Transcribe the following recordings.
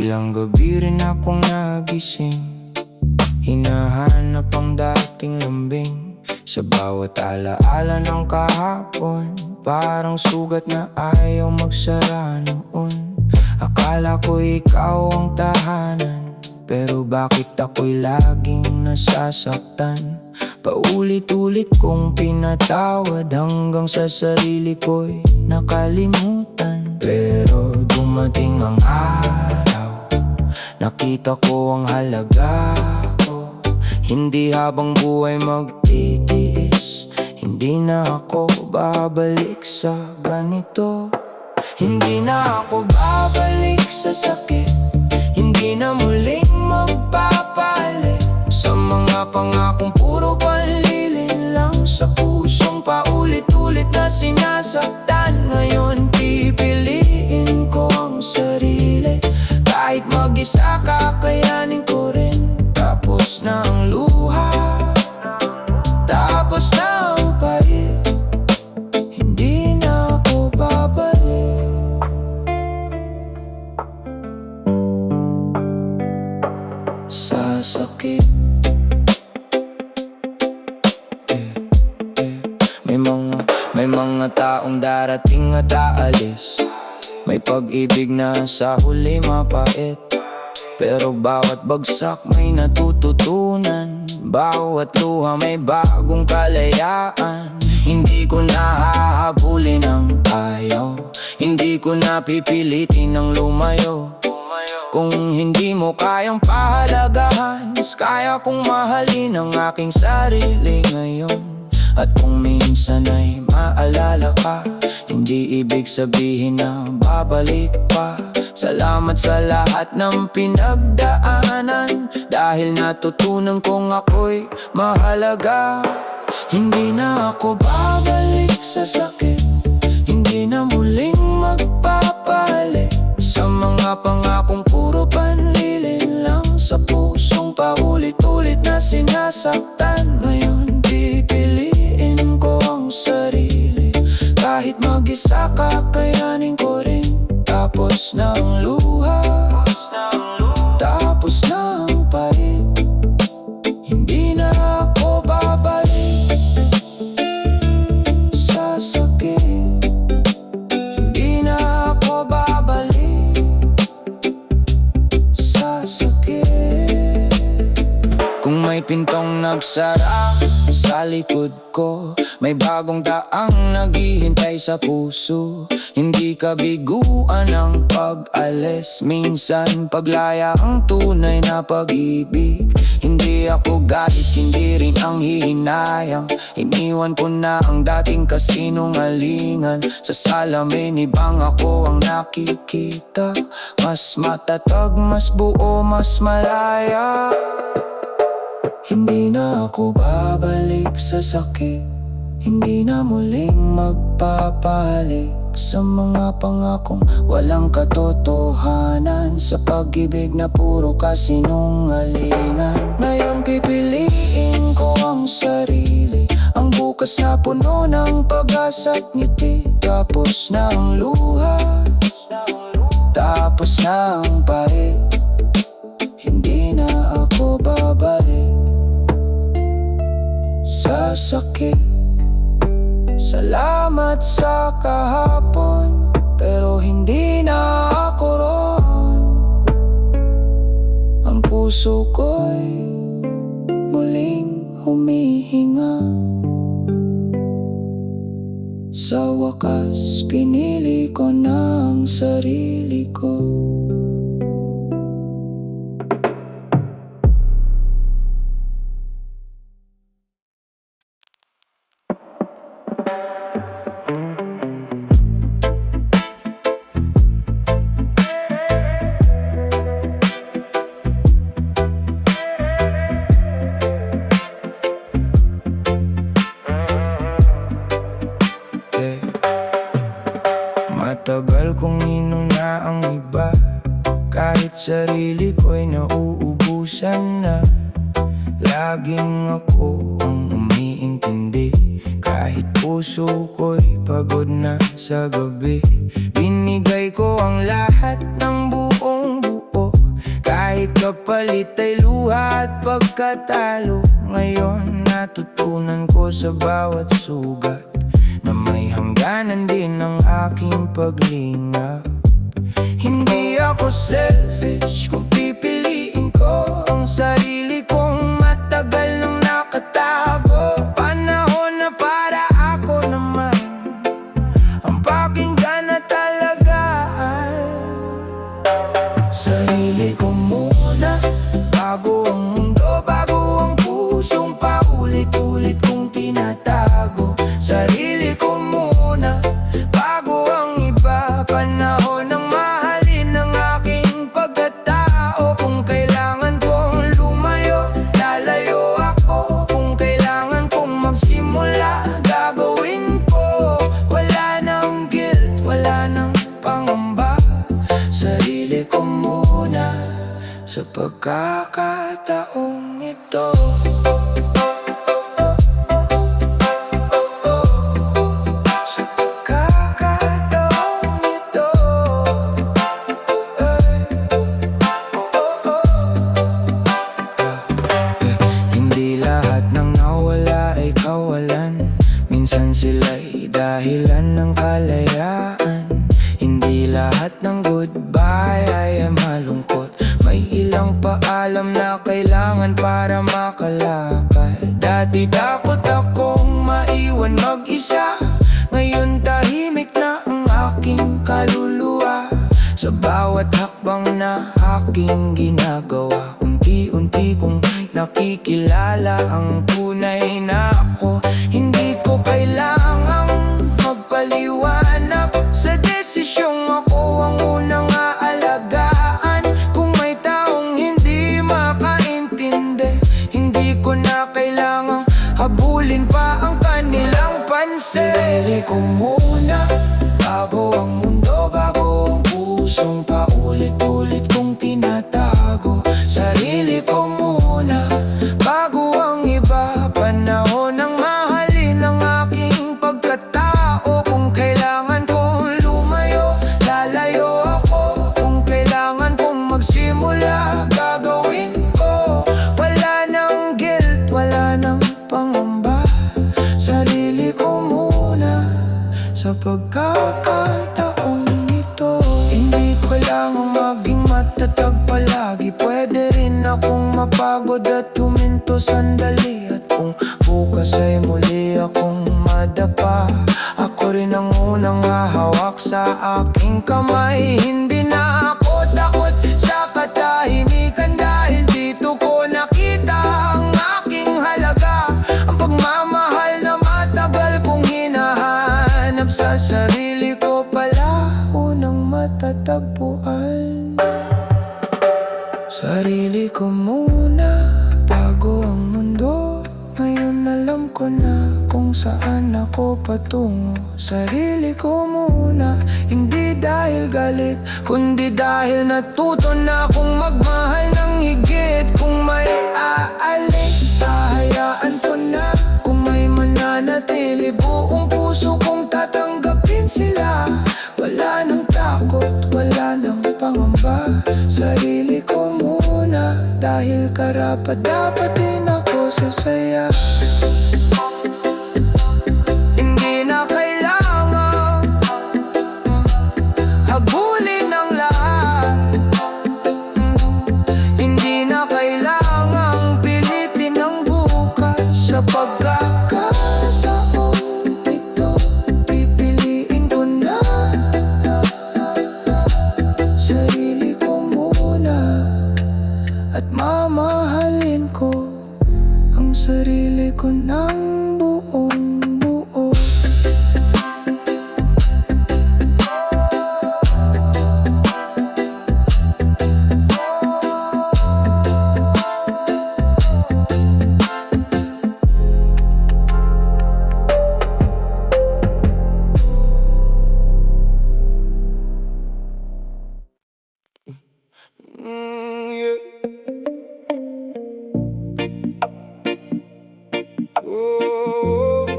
Ilang gabi rin akong nagising, hinahanap ang dating lambing. Sa bawat alaala ng kahapon, parang sugat na ayaw magsara noon. Akala ko ikaw ang tahanan, pero bakit ako'y laging nasasaktan? Paulit-ulit kong pinatawad hanggang sa sarili ko'y nakalimutan. Pero dumating ang araw, nakita ko ang halaga ko. Hindi habang buhay magtitiis, hindi na ako babalik sa ganito. Hindi na ako babalik sa sakit, hindi na muling magpapalit sa mga pangakong puro panlilin lang. Sa pusong paulit-ulit na sinasaktan, ngayon pipiliin ko ang sarili. Kahit mag-isa kakayanin ko rin. Tapos na ang luha, tapos na ang pait, hindi na ako babalik. Sa sakit, may mga taong darating at aalis. May pag-ibig na sa huli mapait, pero bawat bagsak may natututunan. Bawat luha may bagong kalayaan. Hindi ko na hahabulin ang ayaw, hindi ko na pipilitin ang lumayo. Kung hindi mo kayang pahalagahan, mas kaya kong mahalin ang aking sarili ngayon. At kung minsan ay maalala ka, hindi ibig sabihin na babalik pa. Salamat sa lahat ng pinagdaanan, dahil natutunan kong ako'y mahalaga. Hindi na ako babalik sa sakit, hindi na muling magpapalit sa mga pangakong puro panlilin lang. Sa pusong paulit-ulit na sinasaktan, ngayon pipiliin ko ang sarili. Kahit mag-isa kakayanin ko rin. Tapos na ang luha, tapos na ang pait, hindi na ako babalik sa sakit, hindi na ako babalik sa sakit. Kung may pintong nagsara sa likod ko, may bagong daang naghihintay sa puso. Hindi kabiguan ang pag-alis, minsan paglaya ang tunay na pag-ibig. Hindi ako galit, hindi rin ang hihinayang. Iniwan ko na ang dating kasinungalingan. Sa salamin ibang ako ang nakikita, mas matatag, mas buo, mas malaya. Hindi na ako babalik sa sakit, hindi na muling magpapalit sa mga pangakong walang katotohanan. Sa pag-ibig na puro kasinungalingan, ngayon pipiliin ko ang sarili. Ang bukas na puno ng pag-asa at ngiti. Tapos na ang luha, tapos na ang pait, hindi na ako babalik sa sakit. Salamat sa kahapon, pero hindi na ako roon. Ang puso ko'y muling humihinga. Sa wakas, pinili ko na ang sarili ko. Matagal kong inuna ang iba, kahit sarili ko'y nauubusan na. Laging ako ang umiintindi, kahit puso ko'y pagod na sa gabi. Binigay ko ang lahat ng buong buo, kapalit ay luha at pagkatalo. Ngayon natutunan ko sa bawat sugat na may hangganan din ang aking paglingap. Hindi ako selfish kung pipiliin ko ang sarili kong matagal nang nakatago. Panahon na para ako naman ang pakinggan na talagaan. Sarili ko muna, bago ang mundo, bago ang pusong paulit-ulit kong tinatago. Sarili ko muna, bago ang iba, panahon ng mahalin ang aking pagkatao. Kung kailangan kong lumayo, lalayo ako. Kung kailangan kong magsimula, gagawin ko. Wala nang guilt, wala nang pangamba. Sarili ko muna sa pagkakataong ito. Sa pagkakataong ito. Hindi lahat ng nawala ay kawalan. Minsan sila'y dahilan ng kalayaan. Hindi lahat ng goodbye ay malungkot. May ilang paalam na kailangan para makalakad. Dati takot akong maiwan mag-isa, ngayon tahimik na ang aking kaluluwa. Sa bawat hakbang na aking ginagawa, unti-unti kong nakikilala ang tunay na ako. Hindi ko kailangang magpaliwanag sa desisyong ako ang unang aalagaan. Kung may taong hindi makaintindi, hindi ko na kailangang habulin pa ang kanilang pansin. Sarili ko muna, bago ang mundo, bago ang pusong paulit-ulit kong tinatago. Sarili ko muna, bago ang iba, panahon ng mahalin ang aking pagkatao. Kung kailangan kong lumayo, lalayo ako. Kung kailangan kong magsimula, gagawin ko. Wala nang guilt, wala nang pangamba. Sarili ko muna sa pagkakataong ito. Hindi ko kailangang maging matatag palagi. Pwede rin akong mapagod at huminto sandali. At kung bukas ay muli akong madapa, ako rin ang unang hahawak sa aking kamay. Hindi na ako takot sa katahimikan, dahil dito ko nakita ang aking halaga. Ang pagmamahal na matagal kong hinahanap sa sarili ko pala unang matatagpuan. Sarili ko muna, bago ang mundo, ngayon alam ko na kung saan ako patungo. Sarili ko muna, hindi dahil galit, kundi dahil natuto na akong magmahal ng higit. Kung may aalis, hahayaan ko na. Kung may mananatili, buong puso kong tatanggapin sila. Wala nang takot, wala nang pangamba. Sarili ko muna, dahil karapat-dapat din ako sasaya. Hindi na kailangan habulin ang lahat. Hindi na kailangang pilitin ang bukas. Sa pagkakataong ito, pipiliin ko na sarili ko muna, at mamahalin ko ang sarili ko ng buong buo. Yeah. Ooh.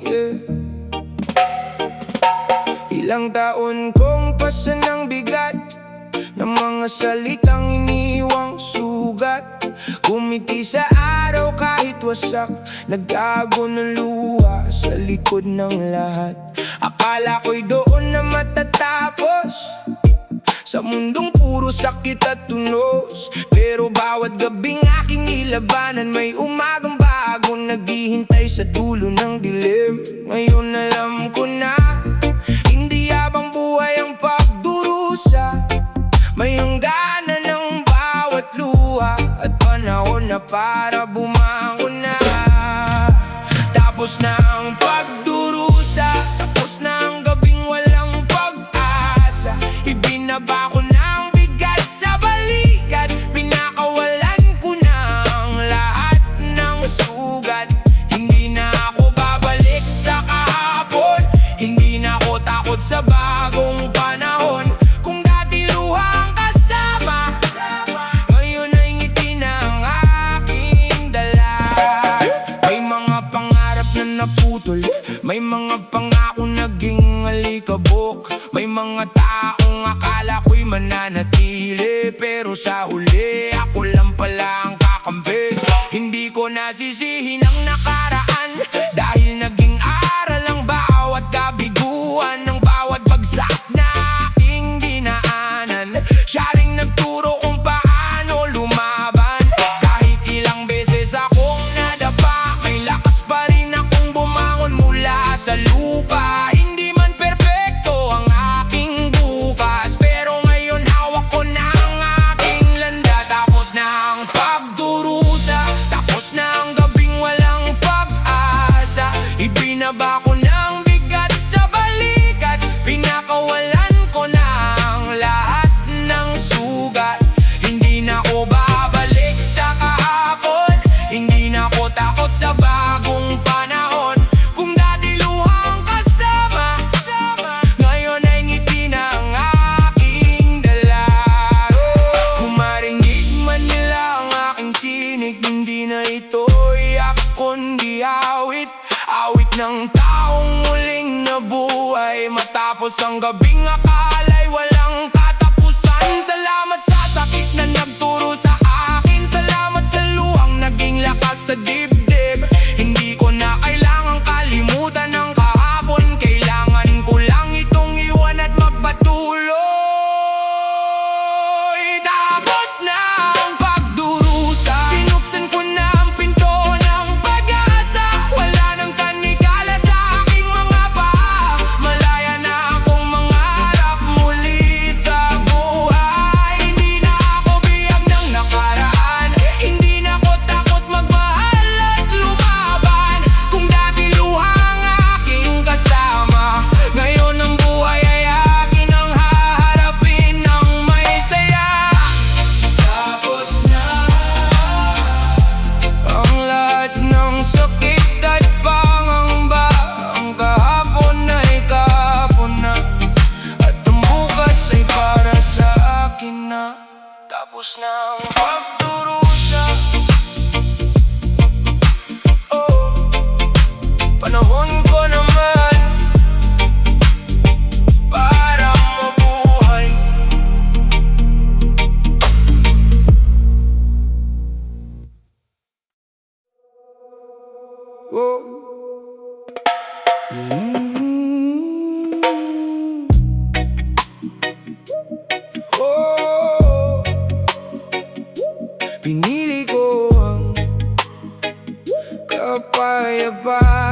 Yeah. Ilang taon kong pasan ng bigat ng mga salitang iniwang sugat. Kumiti sa araw kahit wasak, nagtago ng luha sa likod ng lahat. Akala ko'y doon na matatapos, sa mundong puro sakit at tunos. Pero bawat gabing aking nilabanan, may umagang bago naghihintay sa dulo ng dilim. Ngayon alam ko na, hindi habang buhay ang pagdurusa, may hangganan ng bawat luha, at panahon na para bumangon na. Tapos na ang pagdurusa, tapos na ang gabing walang pag-asa. Ibinaba ko na ang bigat sa balikat, pinakawalan ko na ang lahat ng sugat. Hindi na ako babalik sa kahapon, hindi na ako takot sa bagong panahon. Kung dati luha ang kasama, ngayon ay ngiti na ang aking dala. May mga pangarap na naputol, may mga pangako naging alikabok, may mga taong akala ko'y mananatili, pero sa huli ako lang pala ang kakampi. Hindi ko nasisihin ang nakaraan, dahil naging aral ang bawat kabiguan, ng bawat bagsak na aking dinaanan. Siya ring nagturo kung paano lumaban. Kahit ilang beses akong nadapa, may lakas pa rin akong bumangon mula sa lupa. Hindi man perpekto ang aking bukas, pero ngayon hawak ko na ang aking landas. Tapos na ang pagdurusa, tapos na ang gabing walang pag-asa. Ibinaba ko na ang bigat sa balikat, pinakawalan ko na ang lahat ng sugat. Hindi na ako babalik sa kahapon, hindi na ako takot sa bagong panahon. Kung dati luha ang kasama, ngayon ay ngiti na ang aking dala. Kung marinig man nila ang aking tinig, hindi na ito iyak kundi awit. Awit ng taong muling nabuhay, matapos ang gabing akala'y walang katapusan. Salamat sa sakit na nagturo sa akin, salamat sa luhang naging lakas sa dibdib. Hindi ko na kailangang kalimutan ang kahapon, kailangan ko lang itong iwan at magpatuloy. Tapos na ang pagdurusa, binuksan ko na ang pinto ng pag-asa. Wala nang kanigala sa aking mga paa, malaya na akong mangarap muli sa buhay. Hindi na ako biyag ng nakaraan, hindi na ako takot magmahal at lumaban. Kung dati luha ang aking kasama, ngayon ang buhay ay akin ang haharapin ng may saya. Tapos na ang lahat ng sakit at pangamba, ang kahapon ay kahapon na, at ang bukas ay para sa akin na. Tapos na ang pagdurusa, oh, panahon ko naman para mabuhay. Oh. Oh. Pinili ko ang kapayapaan.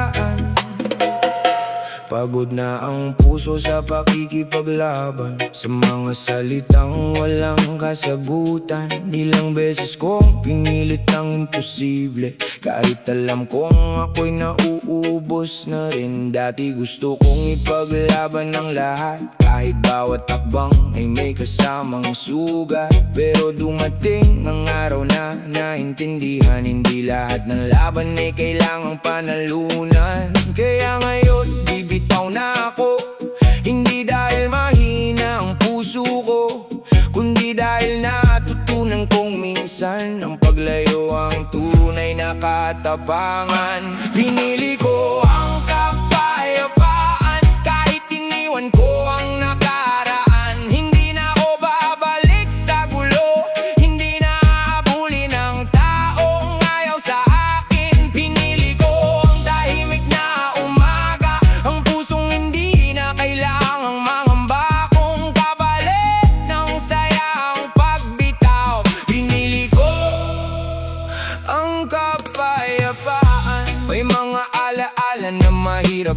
Pagod na ang puso sa pakikipaglaban, sa mga salitang walang kasagutan. Ilang beses kong pinilit ang imposible, kahit alam kong ako'y nauubos na rin. Dati gusto kong ipaglaban ng lahat, kahit bawat takbang ay may kasamang sugat. Pero dumating ang araw na naintindihan, hindi lahat ng laban ay kailangang panalunan. Kaya ngayon bibitaw na ako, hindi dahil mahina ang puso ko, kundi dahil natutunan kong minsan ang paglayo ang tunay na katapangan. Pinili ko ang kapayapaan, kahit iniwan ko ang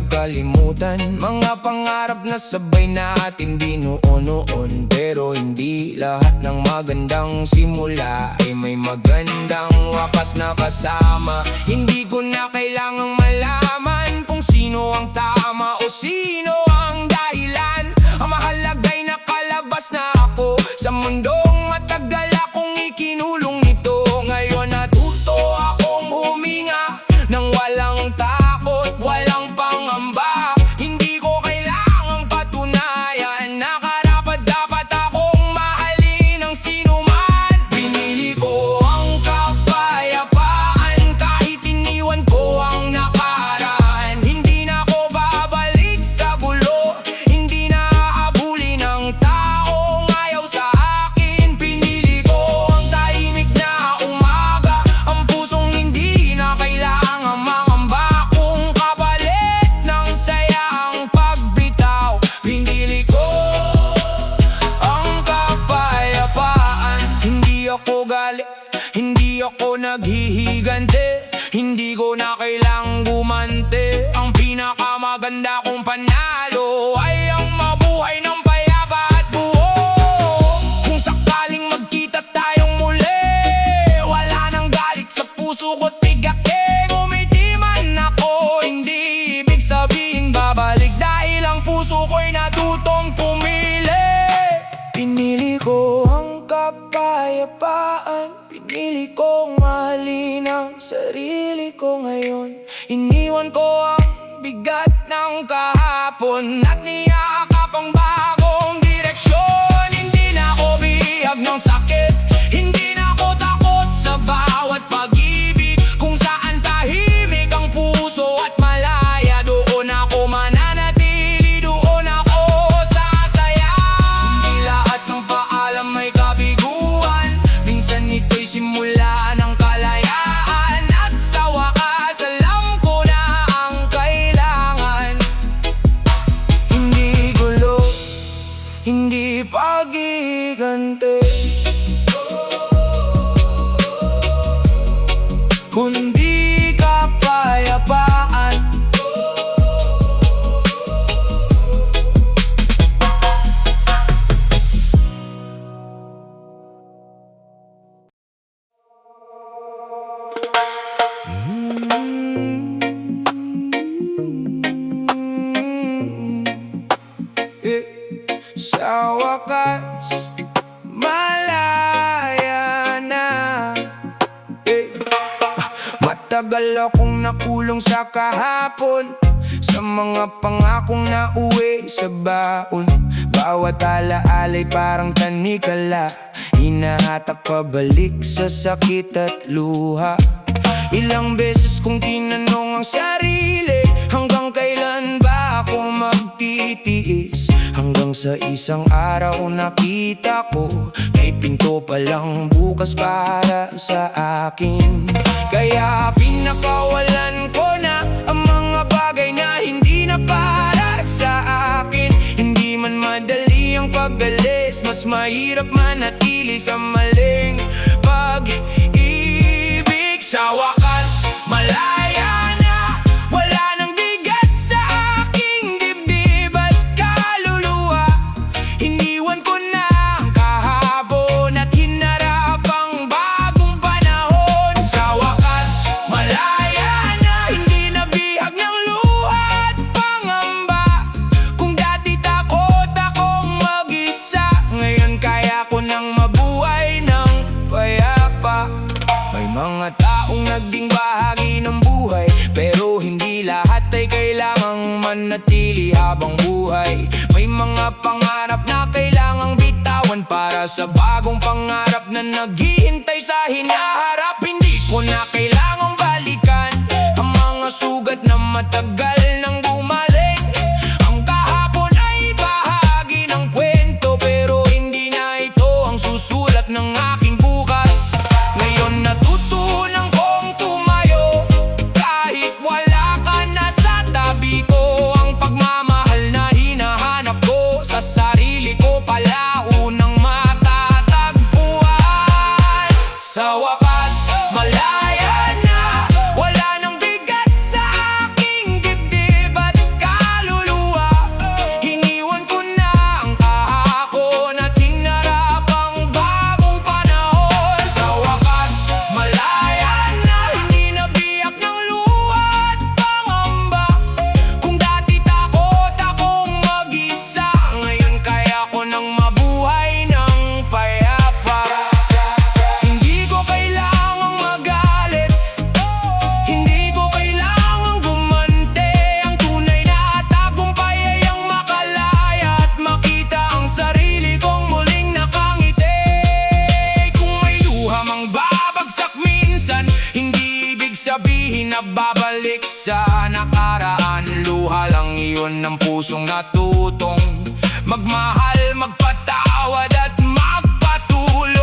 wag kalimutan mga pangarap na sabay natin binuo-noon. Pero hindi lahat ng magandang simula ay may magandang wakas na kasama. Hindi ko na kailangang malaman kung sino ang tama o sino ang dahilan. Ang mahalaga'y nakalabas na ako sa mundong matagal akong ikinulong nito. Ngayon natuto akong huminga nang walang takot, walang pangamba. Hindi ko kailangang patunayan na karapat-dapat akong mahalin ng sino man. Pinili ko ang kapayapaan kahit iniwan ko ang nakaraan. Hindi na ako babalik sa gulo, hindi na hahabulin ng taong ayaw sa akin. Pinili ko ang tahimik na umaga, ang pusong hindi na kailangang mangamba. Kung kapalit ng saya ang pagbitaw, pinili ko ang kapayapaan. Hindi ako galit, hindi ako naghihigante, hindi ko na kailangang gumante. Ang pinakamaganda kong panalo ay ang mabuhay ng payapa at buo. Kung sakaling magkita tayong muli, wala nang galit sa puso ko't bigat. Ngumiti man ako, hindi ibig sabihin babalik, dahil ang puso ko'y natutong pumili. Pinili ko ang kapayapaan, pinili kong mahalin ang sarili ko ngayon. Iniwan ko ang bigat ng kahapon at niyakap ang bagong direksyon. Hindi na ako bihag ng sakit, hindi na ako takot sa bawat pag-ibig. Kung saan tahimik ang puso at malaya, doon ako mananatili, doon ako sasaya. Hindi lahat ng paalam may kabiguan, minsan ito'y simula ng kalayaan. At sa wakas alam ko na ang kailangan. Hindi gulo, hindi pag-igante, kundi kapayapaan. Sa wakas, malaya na. Matagal akong nakulong sa kahapon, sa mga pangakong nauwi sa baon. Bawat alaala'y parang tanikala, hinahatak pabalik sa sakit at luha. Ilang beses kong tinanong ang sarili, hanggang kailan ba ako magtitiis? Hanggang sa isang araw nakita ko, may pinto palang bukas para sa akin. Kaya pinakawalan ko na ang mga bagay na hindi na para sa akin. Hindi man madali ang pag-alis, mas mahirap manatili sa maling pag-ibig. Sa wakas, malaya na, wala nang bigat sa aking dibdib at kaluluwa. Iniwan ko na ang kahapon at hinarap ang bagong panahon. Sa wakas, malaya na, hindi na bihag ng luha at pangamba. Kung dati takot akong mag-isa, ngayon kaya ko nang mabuhay ng payapa. May mga taong naging bahagi ng buhay, pero hindi lahat ay kailangang manatili habang buhay. May mga pangarap na kailangang bitawan para sa bagong pangarap na naghihintay sa hinaharap. Hindi ko na kailangang balikan ang mga sugat na matagal nang gumaling. Ang kahapon ay bahagi ng kwento, pero hindi na ito ang susulat ng aking bukas. Ngayon natutunan kong tumayo kahit wala ka na sa tabi ko. Ang pagmamahal na hinahanap ko sa sarili ko pala unang matatagpuan. Sa wakas, malaya na, wala nang bigat sa aking dibdib. ngayon ng pusong natutong magmahal, magpatawad at magpatuloy.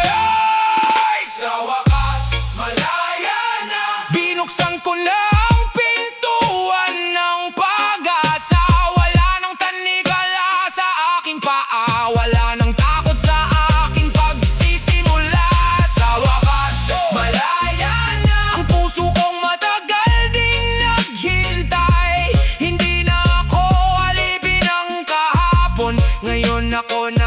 Ay, sa wakas, malaya na. Binuksan ko na ang pintuan ng pag-asa. Wala nang tanikala sa aking paa, wala nang takot sa aking pagsisimula. Sa wakas, malaya na. Ang puso kong matagal ding naghintay. Hindi na ako alipin ng kahapon, ngayon ako na